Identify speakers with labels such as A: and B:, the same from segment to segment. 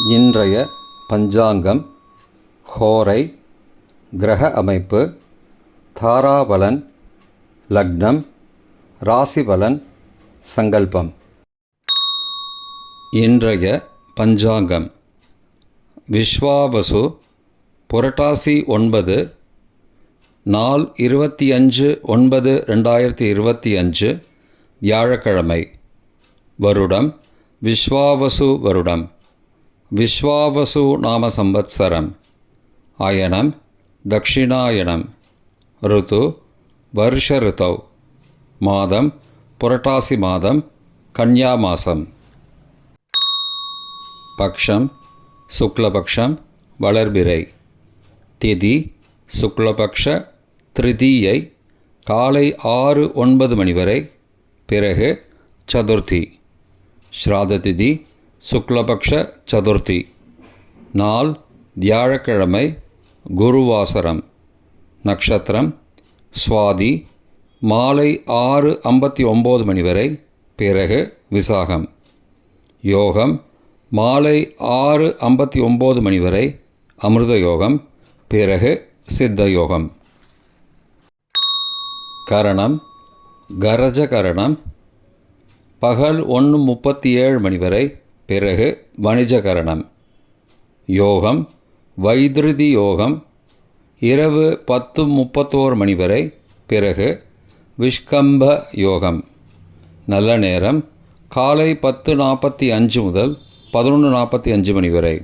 A: இன்றைய பஞ்சாங்கம், ஹோரை, கிரக அமைப்பு, தாராபலன், லக்னம், ராசிபலன், சங்கல்பம். இன்றைய பஞ்சாங்கம்: விஸ்வாவசு, புரட்டாசி 9, நாள் 25/9/2025, வியாழக்கிழமை. வருடம் விஸ்வாவசு வருடம். விஸ்வாவசு நாம சம்பத்சரம். அயனம் தக்ஷிணாயனம். ருது வருஷ ருதௌ. மாதம் புரட்டாசி மாதம், கன்யா மாசம். பக்ஷம் சுக்லபக்ஷம், வளர்பிறை. திதி சுக்லபக்ஷ திருதீயை, காலை 6-9 மணி வரை, பிறகு சதுர்த்தி. ஸ்ராத திதி சுக்லபக்ஷ சதுர்த்தி. நாள் வியாழக்கிழமை, குருவாசரம். நக்ஷத்திரம் சுவாதி, மாலை 6:59 மணி வரை, பிறகு விசாகம். யோகம் மாலை 6:59 மணி வரை, அமிர்த யோகம், பிறகு சித்த யோகம். கரணம் கரஜ கரணம். பகல் 1:37 மணி வரை, பிறகு வணிஜ கரணம். யோகம் வைத்ருதி யோகம், இரவு 10:31 மணி வரை, பிறகு விஷ்கம்ப யோகம். நல்ல நேரம் காலை 10:45 முதல் 11:45 மணி வரை.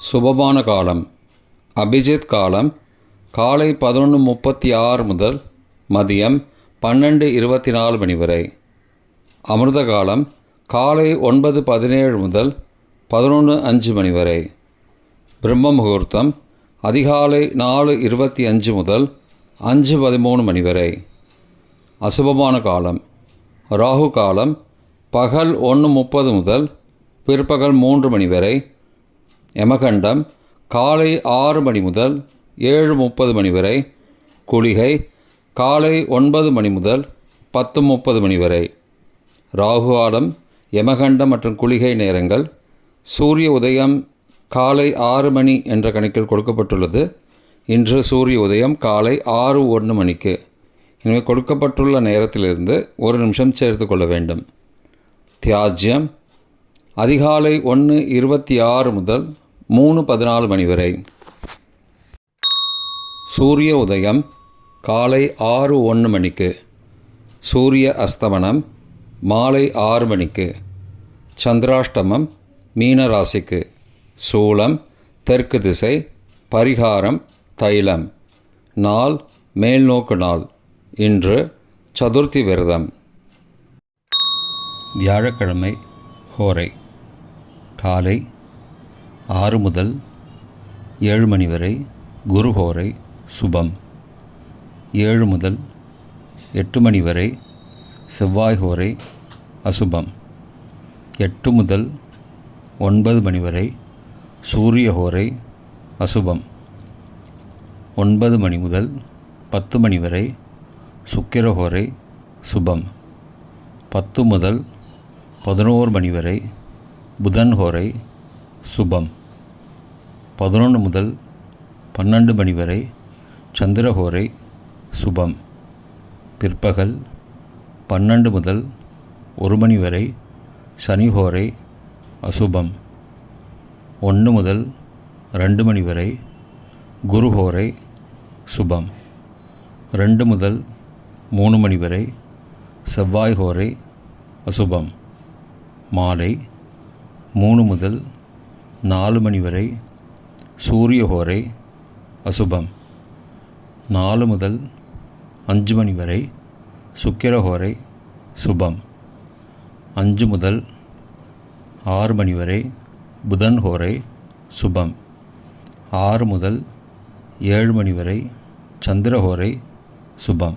A: சுபமான காலம் அபிஜித் காலம், காலை 11:36 முதல் மதியம் 12:24 மணி வரை. அமிர்த காலம் காலை 9:17 முதல் 11:05 மணி வரை. பிரம்ம முகூர்த்தம் அதிகாலை 4:25 முதல் 5:13 மணி வரை. அசுபமான காலம் ராகு காலம், பகல் 1:30 முதல் பிற்பகல் 3 மணி வரை. யமகண்டம் காலை 6 மணி முதல் 7:30 மணி வரை. குளிகை காலை 9 மணி முதல் 10:30 மணி வரை. ராகு காலம், யமகண்டம் மற்றும் குளிகை நேரங்கள்: சூரிய உதயம் காலை 6 மணி என்ற கணக்கில் கொடுக்கப்பட்டுள்ளது. இன்று சூரிய உதயம் காலை 6:01 மணிக்கு. எனவே கொடுக்கப்பட்டுள்ள நேரத்திலிருந்து 1 நிமிஷம் சேர்த்து கொள்ள வேண்டும். தியாஜ்யம் அதிகாலை 1:26 முதல் 3:14 மணி வரை. சூரிய உதயம் காலை 6:01 மணிக்கு. சூரிய அஸ்தமனம் மாலை 6 மணிக்கு. சந்திராஷ்டமம் மீன ராசிக்கு. சூலம் தெற்கு திசை. பரிகாரம் தைலம். நாள் மேல்நோக்கு நாள். இன்று சதுர்த்தி விரதம். வியாழக்கிழமை. ஹோரை காலை 6 முதல் 7 மணி வரை, குரு ஹோரை சுபம். 7 முதல் 8 மணி வரை, செவ்வாய் ஹோரை அசுபம். 8 முதல் 9 மணி வரை, சூரிய ஹோரை அசுபம். 9 மணி முதல் 10 மணி வரை, சுக்கிர ஹோரை சுபம். 10 முதல் 11 மணி வரை, புதன் ஹோரை சுபம். 11 முதல் 12 மணி வரை, சந்திர ஹோரை சுபம். பிற்பகல் 12 முதல் 1 மணி வரை, சனி ஹோரை அசுபம். 1 முதல் 2 மணி வரை, குரு ஹோரை சுபம். 2 முதல் 3 மணி வரை, செவ்வாய் ஹோரை அசுபம். மாலை 3 முதல் 4 மணி வரை, சூரிய ஹோரை அசுபம். 4 முதல் 5 மணி வரை, சுக்கிர ஹோரை சுபம். 5 முதல் 6 மணி வரை, புதன் ஹோரை சுபம். 6 முதல் 7 மணி வரை, சந்திர ஹோரை சுபம்.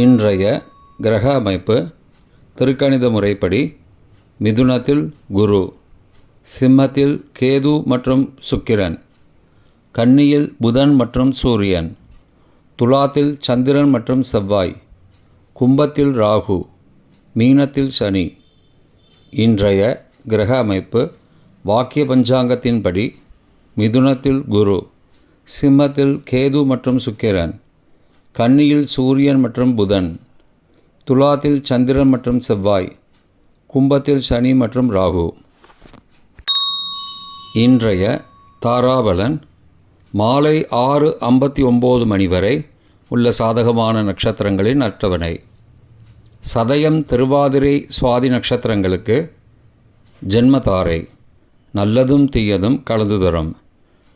A: இன்றைய கிரக அமைப்பு: திருக்கணித முறைப்படி மிதுனத்தில் குரு, சிம்மத்தில் கேது மற்றும் சுக்கிரன், கன்னியில் புதன் மற்றும் சூரியன், துலாத்தில் சந்திரன் மற்றும் செவ்வாய், கும்பத்தில் ராகு, மீனத்தில் சனி, இன்றைய கிரக அமைப்பு வாக்கிய பஞ்சாங்கத்தின்படி மிதுனத்தில் குரு, சிம்மத்தில் கேது மற்றும் சுக்கிரன், கன்னியில் சூரியன் மற்றும் புதன், துலாத்தில் சந்திரன் மற்றும் செவ்வாய், கும்பத்தில் சனி மற்றும் ராகு. இன்றைய தாராபலன் மாலை 6:59 மணி வரை உள்ள சாதகமான நட்சத்திரங்களின் அட்டவணை. சதயம், திருவாதிரை, சுவாதி நட்சத்திரங்களுக்கு ஜென்மதாரை, நல்லதும் தீயதும் கலந்து தரும்.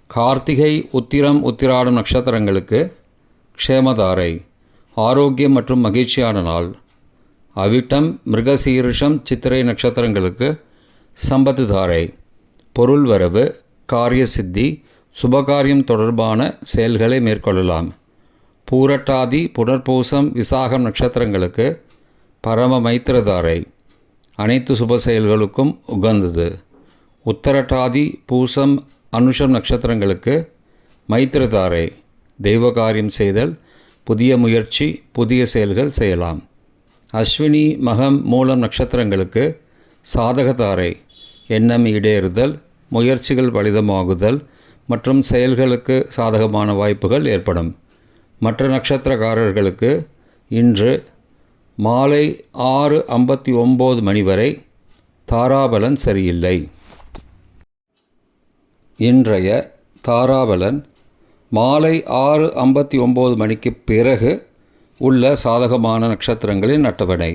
A: கார்த்திகை, உத்திரம், உத்திராடம் நட்சத்திரங்களுக்கு க்ஷேமதாரை, ஆரோக்கியம் மற்றும் மகிழ்ச்சியான நாள். அவிட்டம், மிருகசீரிஷம், சித்திரை நட்சத்திரங்களுக்கு சம்பத்து தாரை, பொருள் வரவு, காரிய சித்தி, சுபகாரியம் தொடர்பான செயல்களை மேற்கொள்ளலாம். பூரட்டாதி, புனர்பூசம், விசாகம் நட்சத்திரங்களுக்கு பரம மைத்திரதாரை, அனைத்து சுப செயல்களுக்கும் உகந்தது. உத்தரட்டாதி, பூசம், அனுஷம் நட்சத்திரங்களுக்கு மைத்திரதாரை, தெய்வ காரியம் செய்தல், புதிய முயற்சி, புதிய செயல்கள் செய்யலாம். அஸ்வினி, மகம், மூலம் நட்சத்திரங்களுக்கு சாதகதாரை, எண்ணம் ஈடேறுதல், முயற்சிகள் பலிதமாகுதல் மற்றும் செயல்களுக்கு சாதகமான வாய்ப்புகள் ஏற்படும். மற்ற நட்சத்திரக்காரர்களுக்கு இன்று மாலை 6:59 மணி வரை தாராபலன் சரியில்லை. இன்றைய தாராபலன் மாலை 6:59 மணிக்கு பிறகு உள்ள சாதகமான நட்சத்திரங்களின் அட்டவணை.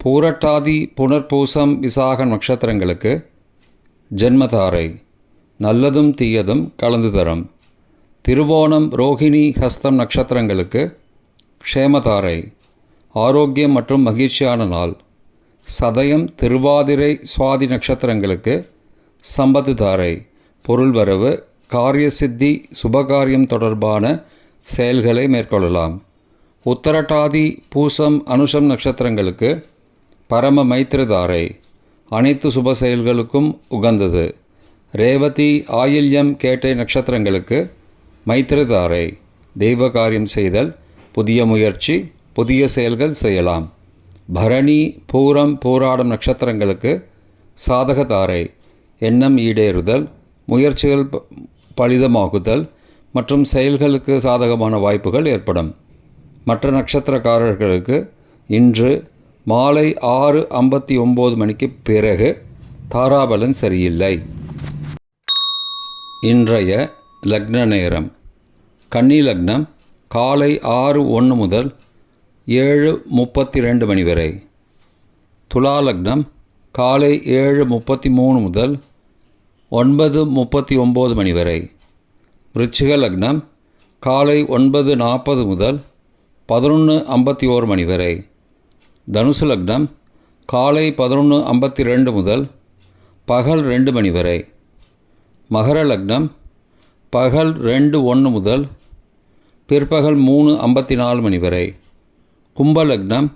A: பூரட்டாதி, புனர்பூசம், விசாக நட்சத்திரங்களுக்கு ஜென்மதாரை, நல்லதும் தீயதும் கலந்து தரும். திருவோணம், ரோகிணி, ஹஸ்தம் நட்சத்திரங்களுக்கு க்ஷேமதாரை, ஆரோக்கியம் மற்றும் மகிழ்ச்சியான நாள். சதயம், திருவாதிரை, சுவாதி நட்சத்திரங்களுக்கு சம்பத்து தாரை, பொருள் வரவு, காரிய சித்தி, சுபகாரியம் தொடர்பான செயல்களை மேற்கொள்ளலாம். உத்தரட்டாதி, பூசம், அனுஷம் நட்சத்திரங்களுக்கு பரம மைத்திரதாரை, அனைத்து சுப செயல்களுக்கும் உகந்தது. ரேவதி, ஆயில்யம், கேட்டை நட்சத்திரங்களுக்கு மைத்திரதாரை, தெய்வ காரியம் செய்தல், புதிய முயற்சி, புதிய செயல்கள் செய்யலாம். பரணி, பூரம், பூராடம் நட்சத்திரங்களுக்கு சாதகதாரை, எண்ணம் ஈடேறுதல், முயற்சிகள் பலிதமாகுதல் மற்றும் செயல்களுக்கு சாதகமான வாய்ப்புகள் ஏற்படும். மற்ற நட்சத்திரக்காரர்களுக்கு இன்று மாலை 6:59 மணிக்கு பிறகு தாராபலன் சரியில்லை. இன்றைய லக்ன நேரம். கன்னி லக்னம் காலை 6:01 முதல் 7:32 மணி வரை. துலா லக்னம் காலை 7:33 முதல் 9:39 மணி வரை. விருச்சிக லக்னம் காலை 9:40 முதல் 11:51 மணி வரை. தனுசு லக்னம் காலை 11:52 முதல் பகல் 2 மணி வரை. மகர லக்னம் பகல் 2:01 முதல் பிற்பகல் 3:54 மணி வரை. கும்ப லக்னம்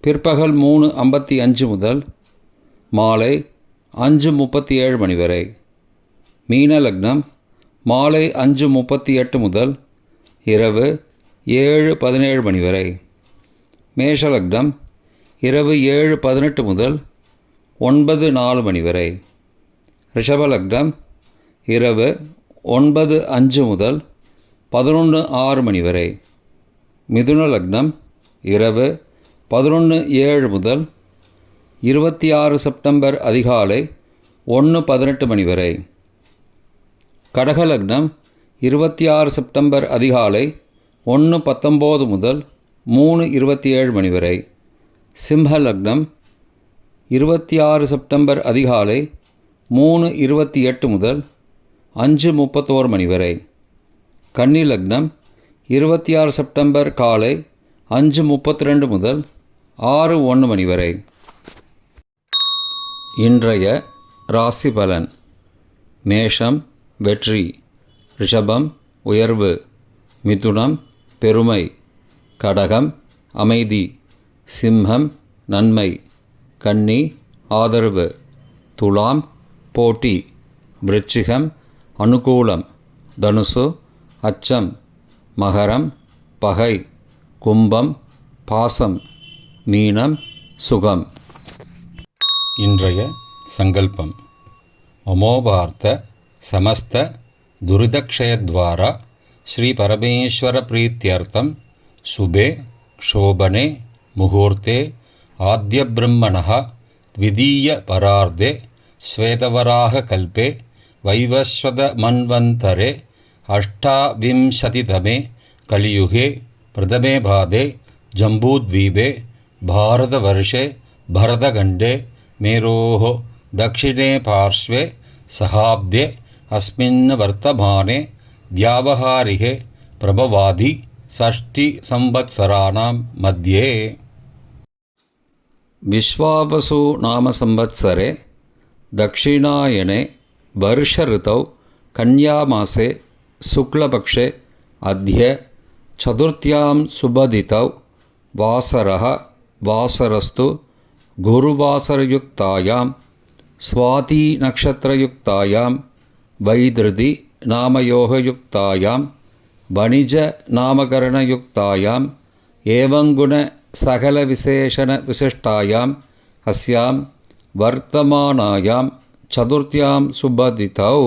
A: பிற்பகல் 3:55 முதல் மாலை 5:37 மணி வரை. மீன லக்னம் மாலை 5:38 முதல் இரவு 7:17 மணி வரை. மேஷ லக்னம் இரவு 7:18 முதல் 9:04 மணி வரை. ரிஷப லக்னம் இரவு 9:05 முதல் 11:06 மணி வரை. மிதுன லக்னம் இரவு 11:07 முதல் 26 செப்டம்பர் அதிகாலை 1:18 மணி வரை. கடக லக்னம் 26 செப்டம்பர் அதிகாலை 1:19 முதல் 3:27 மணி வரை. சிம்ம லக்னம் 26 செப்டம்பர் அதிகாலை 3:28 முதல் 5:31 மணி வரை. கன்னி லக்னம் 26 செப்டம்பர் காலை 5:32 முதல் 6:01 மணி வரை. இன்றைய ராசி பலன். மேஷம் வெற்றி, ரிஷபம் உயர்வு, மிதுனம் பெருமை, கடகம் அமைதி, சிம்மம் நன்மை, கன்னி ஆதரவு, துலாம் போட்டி, விருச்சிகம் அனுகூலம், தனுசு அச்சம், மகரம் பகை, கும்பம் பாசம், மீனம் சுகம். இன்றைய சங்கல்பம். மமோபார்த்த சமஸ்த துரிதக்ஷயத்வாரா ஸ்ரீ பரமேஸ்வர பிரீத்தியர்த்தம் சுபே க்ஷோபனே முகூர்த்தே ஆத்ய பிரம்மணः த்விதீய பரார்த்தே ஸ்வேதவராக கல்பே வைவஸ்வத மன்வந்தரே அஷ்டாவிம்சதிதமே கலியுகே பிரதமே பாதே ஜம்பூத்வீபே பாரதவர்ஷே भरतखण्डे मेरोः दक्षिणे पार्श्वे सहाब्दे अस्मिन् वर्तमाने व्यावहारिके प्रभवादि षष्टिसंवत्सराणां मध्ये विश्वावसु नाम संवत्सरे दक्षिणायने वर्षऋतौ कन्यामासे शुक्लपक्षे अद्य चतुर्थ्यां सुबदितौ वासरः वासरस्तु गुरुवासरयुक्तायां स्वाति नक्षत्रयुक्तायां वैदृति नामयोगयुक्तायां वणिज नामकरणयुक्तायां एवंगुण सकलविशेषणविशिष्टायाम् अस्यां वर्तमानायां चतुर्थ्यां सुबदितौ